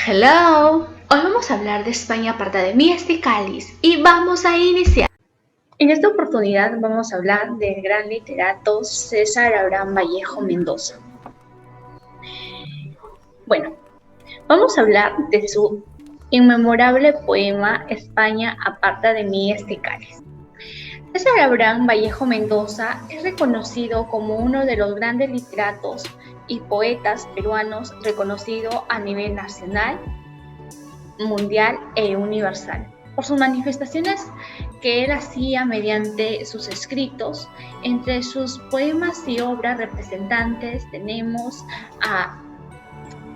Hello, hoy vamos a hablar de España aparta de mí este cáliz y vamos a iniciar. En esta oportunidad vamos a hablar del gran literato César Abraham Vallejo Mendoza. Bueno, vamos a hablar de su inmemorable poema España aparta de mí este cáliz. César Abraham Vallejo Mendoza es reconocido como uno de los grandes literatos y poetas peruanos reconocido a nivel nacional, mundial e universal, por sus manifestaciones que él hacía mediante sus escritos. Entre sus poemas y obras representantes tenemos a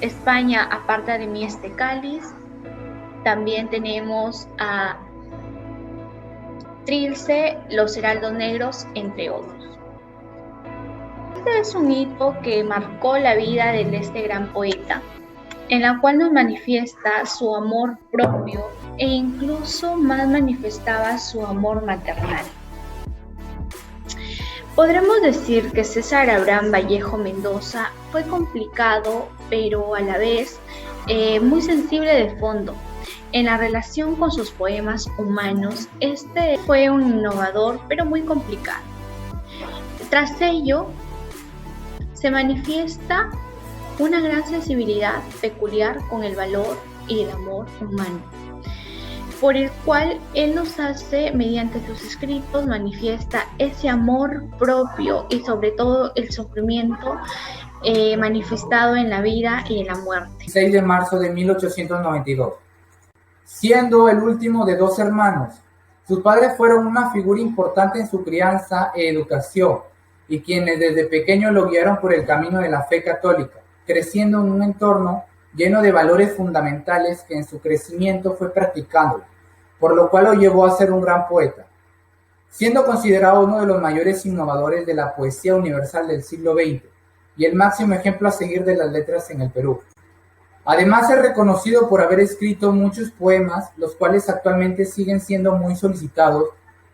España aparta de mí este cáliz, también tenemos a Trilce, Los Heraldos Negros, entre otros. Este es un hito que marcó la vida de este gran poeta, en la cual nos manifiesta su amor propio e incluso más manifestaba su amor maternal. Podremos decir que César Abraham Vallejo Mendoza fue complicado, pero a la vez muy sensible de fondo. En la relación con sus poemas humanos, este fue un innovador, pero muy complicado. Tras ello, se manifiesta una gran sensibilidad peculiar con el valor y el amor humano, por el cual él nos hace, mediante sus escritos, manifiesta ese amor propio y sobre todo el sufrimiento manifestado en la vida y en la muerte. 6 de marzo de 1892. Siendo el último de 2 hermanos, sus padres fueron una figura importante en su crianza e educación y quienes desde pequeño lo guiaron por el camino de la fe católica, creciendo en un entorno lleno de valores fundamentales que en su crecimiento fue practicando, por lo cual lo llevó a ser un gran poeta. Siendo considerado uno de los mayores innovadores de la poesía universal del siglo XX y el máximo ejemplo a seguir de las letras en el Perú. Además es reconocido por haber escrito muchos poemas, los cuales actualmente siguen siendo muy solicitados,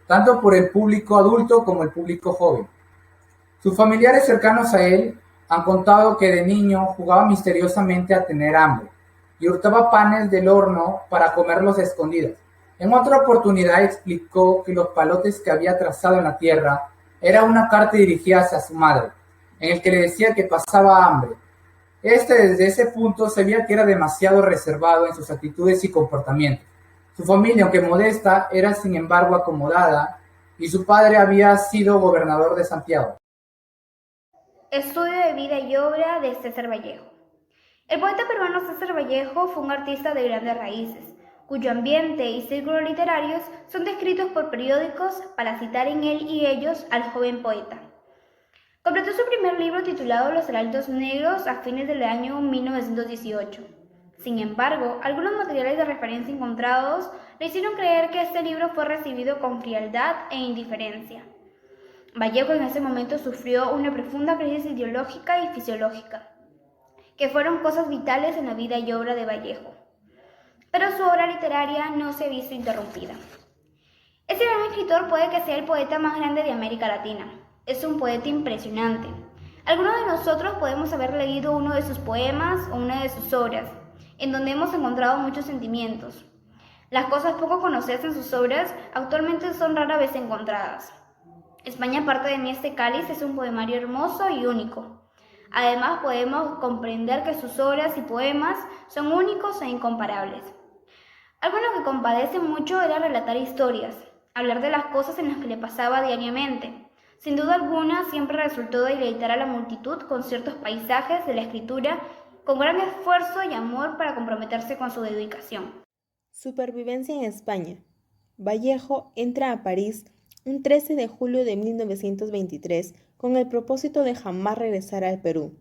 tanto por el público adulto como el público joven. Sus familiares cercanos a él han contado que de niño jugaba misteriosamente a tener hambre y hurtaba panes del horno para comerlos a escondidas. En otra oportunidad explicó que los palotes que había trazado en la tierra era una carta dirigida hacia su madre, en el que le decía que pasaba hambre. Desde ese punto se veía que era demasiado reservado en sus actitudes y comportamientos. Su familia, aunque modesta, era sin embargo acomodada y su padre había sido gobernador de Santiago. Estudio de vida y obra de César Vallejo. El poeta peruano César Vallejo fue un artista de grandes raíces, cuyo ambiente y círculos literarios son descritos por periódicos para citar en él y ellos al joven poeta. Completó su primer libro titulado Los Heraldos Negros a fines del año 1918. Sin embargo, algunos materiales de referencia encontrados le hicieron creer que este libro fue recibido con frialdad e indiferencia. Vallejo en ese momento sufrió una profunda crisis ideológica y fisiológica, que fueron cosas vitales en la vida y obra de Vallejo. Pero su obra literaria no se ha visto interrumpida. Este gran escritor puede que sea el poeta más grande de América Latina. Es un poeta impresionante. Algunos de nosotros podemos haber leído uno de sus poemas o una de sus obras, en donde hemos encontrado muchos sentimientos. Las cosas poco conocidas en sus obras actualmente son rara vez encontradas. España aparta de mí este cáliz es un poemario hermoso y único. Además, podemos comprender que sus obras y poemas son únicos e incomparables. Algo en lo que compadece mucho era relatar historias, hablar de las cosas en las que le pasaba diariamente. Sin duda alguna, siempre resultó deleitar a la multitud con ciertos paisajes de la escritura, con gran esfuerzo y amor para comprometerse con su dedicación. Supervivencia en España. Vallejo entra a París un 13 de julio de 1923 con el propósito de jamás regresar al Perú.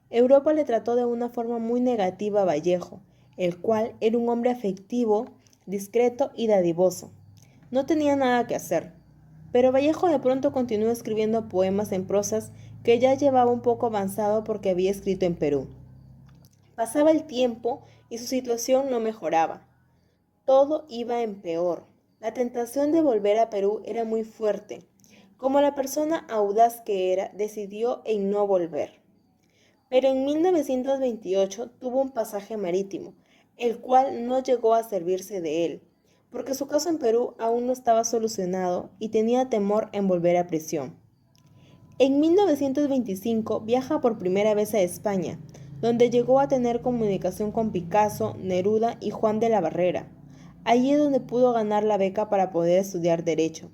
Europa le trató de una forma muy negativa a Vallejo, el cual era un hombre afectivo, discreto y dadivoso. No tenía nada que hacer, pero Vallejo de pronto continuó escribiendo poemas en prosas que ya llevaba un poco avanzado porque había escrito en Perú. Pasaba el tiempo y su situación no mejoraba. Todo iba en peor. La tentación de volver a Perú era muy fuerte. Como la persona audaz que era, decidió en no volver. Pero en 1928 tuvo un pasaje marítimo, el cual no llegó a servirse de él, porque su caso en Perú aún no estaba solucionado y tenía temor en volver a prisión. En 1925 viaja por primera vez a España, donde llegó a tener comunicación con Picasso, Neruda y Juan de la Barrera. Allí es donde pudo ganar la beca para poder estudiar Derecho.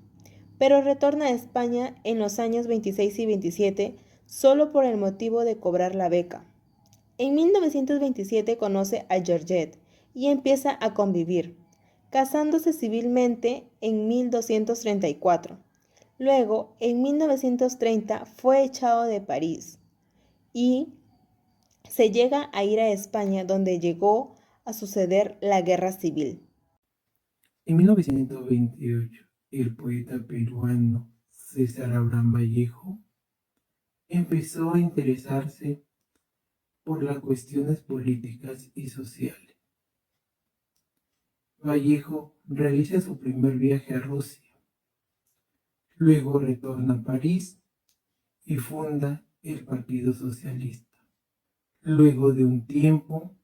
Pero retorna a España en los años 26 y 27 solo por el motivo de cobrar la beca. En 1927 conoce a Georgette y empieza a convivir, casándose civilmente en 1234. Luego, en 1930 fue echado de París y se llega a ir a España, donde llegó a suceder la Guerra Civil. En 1928, el poeta peruano César Abraham Vallejo empezó a interesarse por las cuestiones políticas y sociales. Vallejo realiza su primer viaje a Rusia, luego retorna a París y funda el Partido Socialista. Luego de un tiempo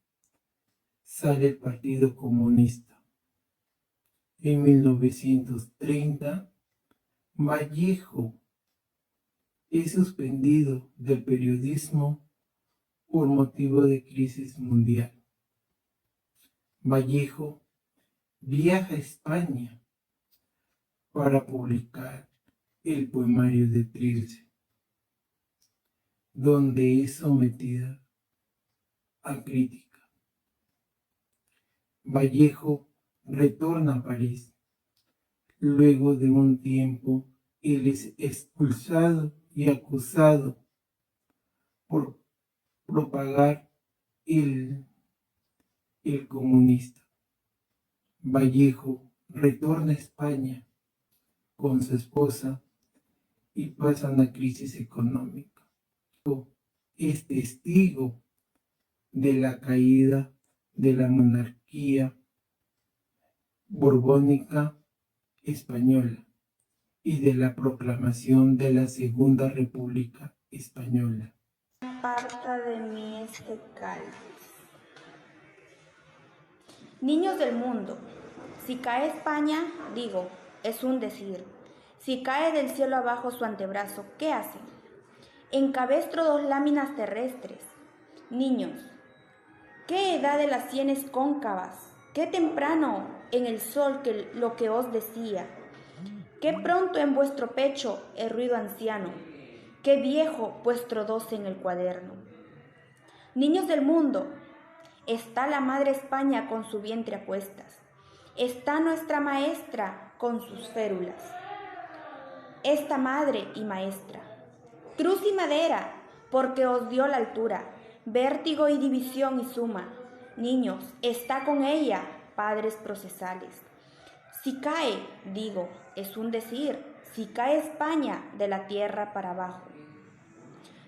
sale el Partido Comunista. En 1930, Vallejo es suspendido del periodismo por motivo de crisis mundial. Vallejo viaja a España para publicar el poemario de Trilce, donde es sometida a crítica. Vallejo retorna a París. Luego de un tiempo, él es expulsado y acusado por propagar el comunista. Vallejo retorna a España con su esposa y pasa una crisis económica. Es testigo de la caída de la monarquía borbónica española y de la proclamación de la Segunda República Española. Aparta de mí este cáliz. Niños del mundo, si cae España, digo, es un decir. Si cae del cielo abajo su antebrazo, ¿qué hacen? Encabestro dos láminas terrestres. Niños, ¿qué edad de las sienes cóncavas? ¿Qué temprano en el sol que lo que os decía? ¿Qué pronto en vuestro pecho el ruido anciano? ¿Qué viejo vuestro 12 en el cuaderno? Niños del mundo, está la madre España con su vientre a cuestas. Está nuestra maestra con sus férulas. Esta madre y maestra, cruz y madera, porque os dio la altura, vértigo y división y suma. Niños, está con ella, padres procesales. Si cae, digo, es un decir, si cae España de la tierra para abajo.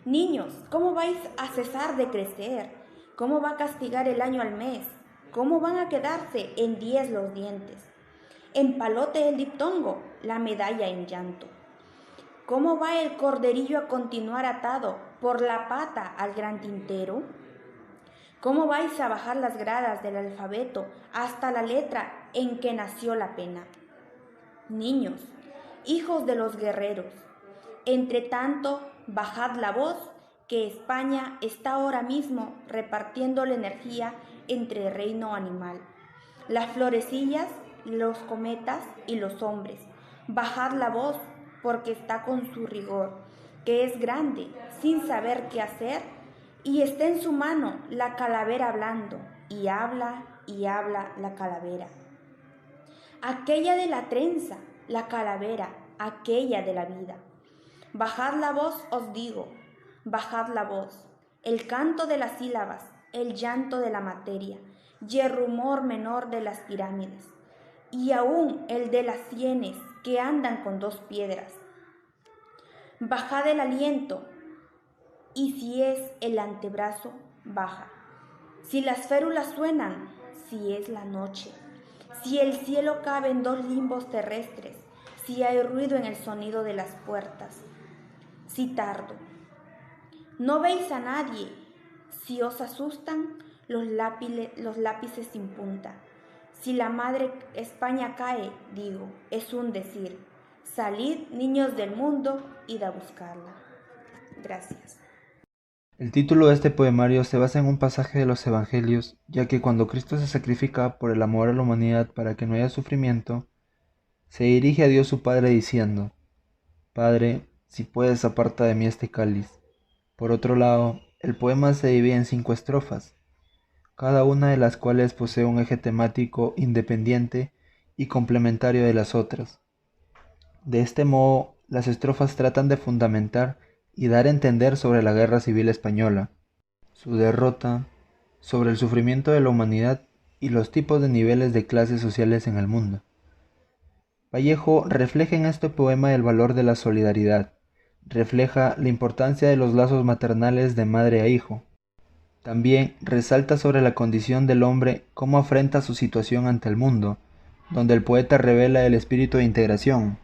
Niños, ¿cómo vais a cesar de crecer? ¿Cómo va a castigar el año al mes? ¿Cómo van a quedarse en 10 los dientes? En palote el diptongo, la medalla en llanto. ¿Cómo va el corderillo a continuar atado por la pata al gran tintero? ¿Cómo vais a bajar las gradas del alfabeto hasta la letra en que nació la pena? Niños, hijos de los guerreros, entre tanto, bajad la voz, que España está ahora mismo repartiendo la energía entre el reino animal, las florecillas, los cometas y los hombres. Bajad la voz, porque está con su rigor, que es grande, sin saber qué hacer, y está en su mano la calavera hablando, y habla la calavera. Aquella de la trenza, la calavera, aquella de la vida. Bajad la voz, os digo, bajad la voz, el canto de las sílabas, el llanto de la materia, y el rumor menor de las pirámides, y aún el de las sienes que andan con 2 piedras. Bajad el aliento, y si es el antebrazo, baja. Si las férulas suenan, si es la noche, si el cielo cabe en 2 limbos terrestres, si hay ruido en el sonido de las puertas, si tardo. No veis a nadie, si os asustan, los lápices sin punta. Si la madre España cae, digo, es un decir. Salid, niños del mundo, id a buscarla. Gracias. El título de este poemario se basa en un pasaje de los Evangelios, ya que cuando Cristo se sacrifica por el amor a la humanidad para que no haya sufrimiento, se dirige a Dios su Padre diciendo: Padre, si puedes, aparta de mí este cáliz. Por otro lado, el poema se divide en 5 estrofas, cada una de las cuales posee un eje temático independiente y complementario de las otras. De este modo, las estrofas tratan de fundamentar y dar a entender sobre la Guerra Civil Española, su derrota, sobre el sufrimiento de la humanidad y los tipos de niveles de clases sociales en el mundo. Vallejo refleja en este poema el valor de la solidaridad, refleja la importancia de los lazos maternales de madre a hijo. También resalta sobre la condición del hombre cómo afrenta su situación ante el mundo, donde el poeta revela el espíritu de integración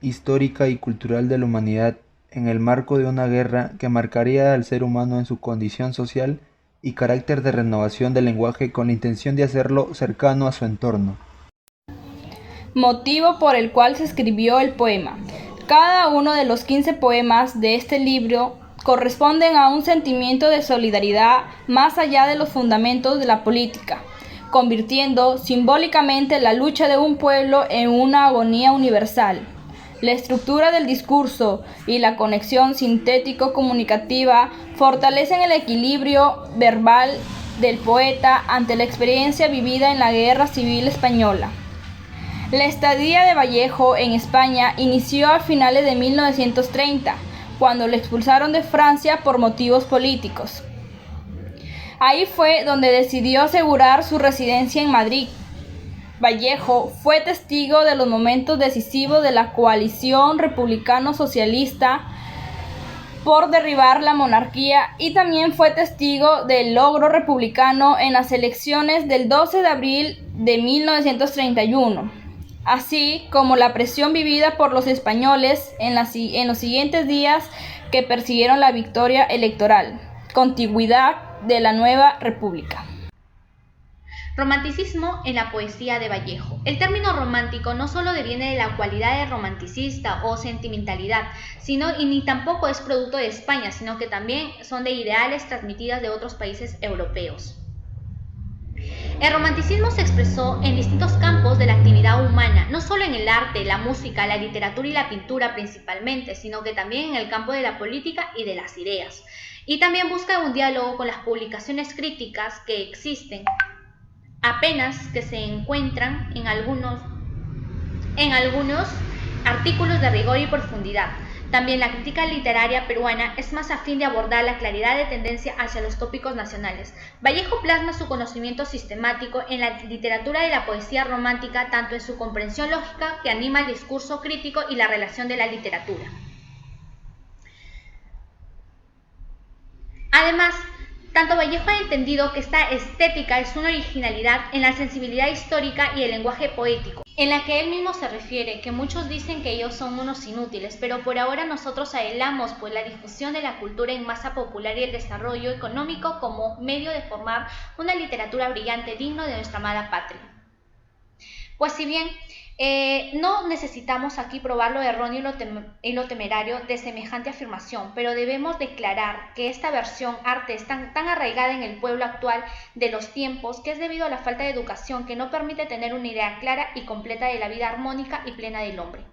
histórica y cultural de la humanidad en el marco de una guerra que marcaría al ser humano en su condición social y carácter de renovación del lenguaje con la intención de hacerlo cercano a su entorno. Motivo por el cual se escribió el poema. Cada uno de los 15 poemas de este libro corresponden a un sentimiento de solidaridad más allá de los fundamentos de la política, convirtiendo simbólicamente la lucha de un pueblo en una agonía universal. La estructura del discurso y la conexión sintético-comunicativa fortalecen el equilibrio verbal del poeta ante la experiencia vivida en la Guerra Civil Española. La estadía de Vallejo en España inició a finales de 1930, cuando lo expulsaron de Francia por motivos políticos. Ahí fue donde decidió asegurar su residencia en Madrid. Vallejo fue testigo de los momentos decisivos de la coalición republicano-socialista por derribar la monarquía y también fue testigo del logro republicano en las elecciones del 12 de abril de 1931, así como la presión vivida por los españoles en los siguientes días que persiguieron la victoria electoral, continuidad de la nueva república. Romanticismo en la poesía de Vallejo. El término romántico no solo deviene de la cualidad de romanticista o sentimentalidad, y ni tampoco es producto de España, sino que también son de ideales transmitidas de otros países europeos. El romanticismo se expresó en distintos campos de la actividad humana, no solo en el arte, la música, la literatura y la pintura principalmente, sino que también en el campo de la política y de las ideas. Y también busca un diálogo con las publicaciones críticas que existen, apenas que se encuentran en algunos artículos de rigor y profundidad. También la crítica literaria peruana es más afín de abordar la claridad de tendencia hacia los tópicos nacionales. Vallejo plasma su conocimiento sistemático en la literatura de la poesía romántica, tanto en su comprensión lógica que anima el discurso crítico y la relación de la literatura. Además, tanto Vallejo ha entendido que esta estética es una originalidad en la sensibilidad histórica y el lenguaje poético, en la que él mismo se refiere, que muchos dicen que ellos son unos inútiles, pero por ahora nosotros anhelamos pues la difusión de la cultura en masa popular y el desarrollo económico como medio de formar una literatura brillante digno de nuestra amada patria. Pues si bien no necesitamos aquí probar lo erróneo y lo temerario de semejante afirmación, pero debemos declarar que esta versión arte es tan arraigada en el pueblo actual de los tiempos que es debido a la falta de educación que no permite tener una idea clara y completa de la vida armónica y plena del hombre.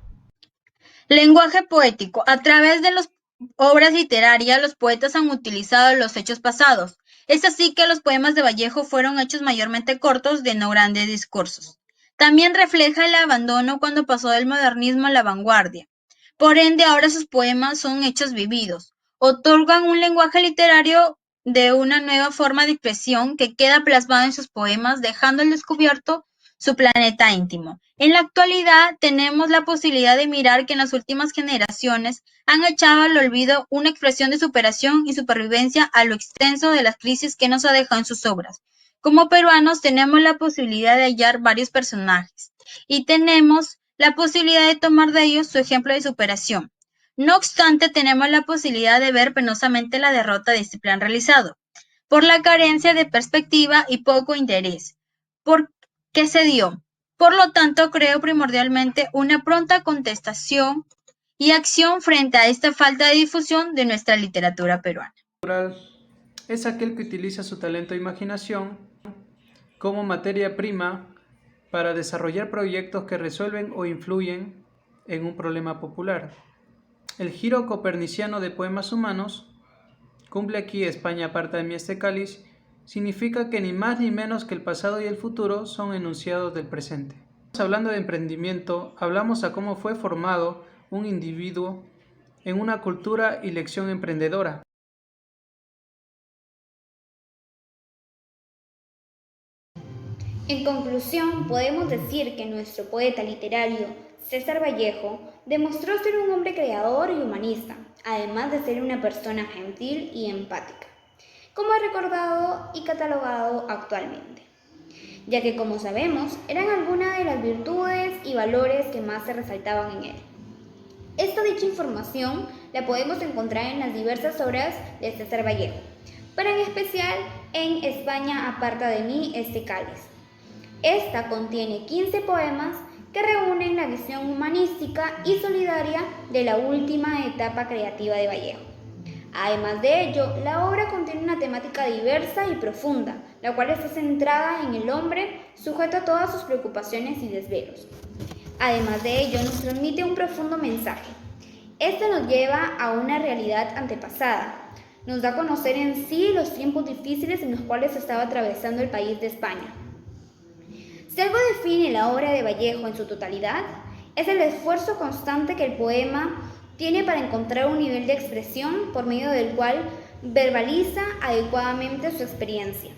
Lenguaje poético. A través de las obras literarias, los poetas han utilizado los hechos pasados. Es así que los poemas de Vallejo fueron hechos mayormente cortos, de no grandes discursos. También refleja el abandono cuando pasó del modernismo a la vanguardia. Por ende, ahora sus poemas son hechos vividos. Otorgan un lenguaje literario de una nueva forma de expresión que queda plasmado en sus poemas, dejando al descubierto su planeta íntimo. En la actualidad, tenemos la posibilidad de mirar que en las últimas generaciones han echado al olvido una expresión de superación y supervivencia a lo extenso de las crisis que nos ha dejado en sus obras. Como peruanos tenemos la posibilidad de hallar varios personajes y tenemos la posibilidad de tomar de ellos su ejemplo de superación. No obstante, tenemos la posibilidad de ver penosamente la derrota de este plan realizado. por la carencia de perspectiva y poco interés. ¿Por qué se dio? Por lo tanto, creo primordialmente una pronta contestación y acción frente a esta falta de difusión de nuestra literatura peruana. Es aquel que utiliza su talento e imaginación como materia prima para desarrollar proyectos que resuelven o influyen en un problema popular. El giro coperniciano de poemas humanos, cumple aquí España aparta de mí este cáliz, significa que ni más ni menos que el pasado y el futuro son enunciados del presente. Hablando de emprendimiento, hablamos a cómo fue formado un individuo en una cultura y lección emprendedora. En conclusión, podemos decir que nuestro poeta literario, César Vallejo, demostró ser un hombre creador y humanista, además de ser una persona gentil y empática, como es recordado y catalogado actualmente, ya que, como sabemos, eran algunas de las virtudes y valores que más se resaltaban en él. Esta dicha información la podemos encontrar en las diversas obras de César Vallejo, pero en especial en España aparta de mí este cáliz. Esta contiene 15 poemas que reúnen la visión humanística y solidaria de la última etapa creativa de Vallejo. Además de ello, la obra contiene una temática diversa y profunda, la cual está centrada en el hombre, sujeto a todas sus preocupaciones y desvelos. Además de ello, nos transmite un profundo mensaje. Este nos lleva a una realidad antepasada. Nos da a conocer en sí los tiempos difíciles en los cuales estaba atravesando el país de España. Si algo define la obra de Vallejo en su totalidad, es el esfuerzo constante que el poema tiene para encontrar un nivel de expresión por medio del cual verbaliza adecuadamente su experiencia.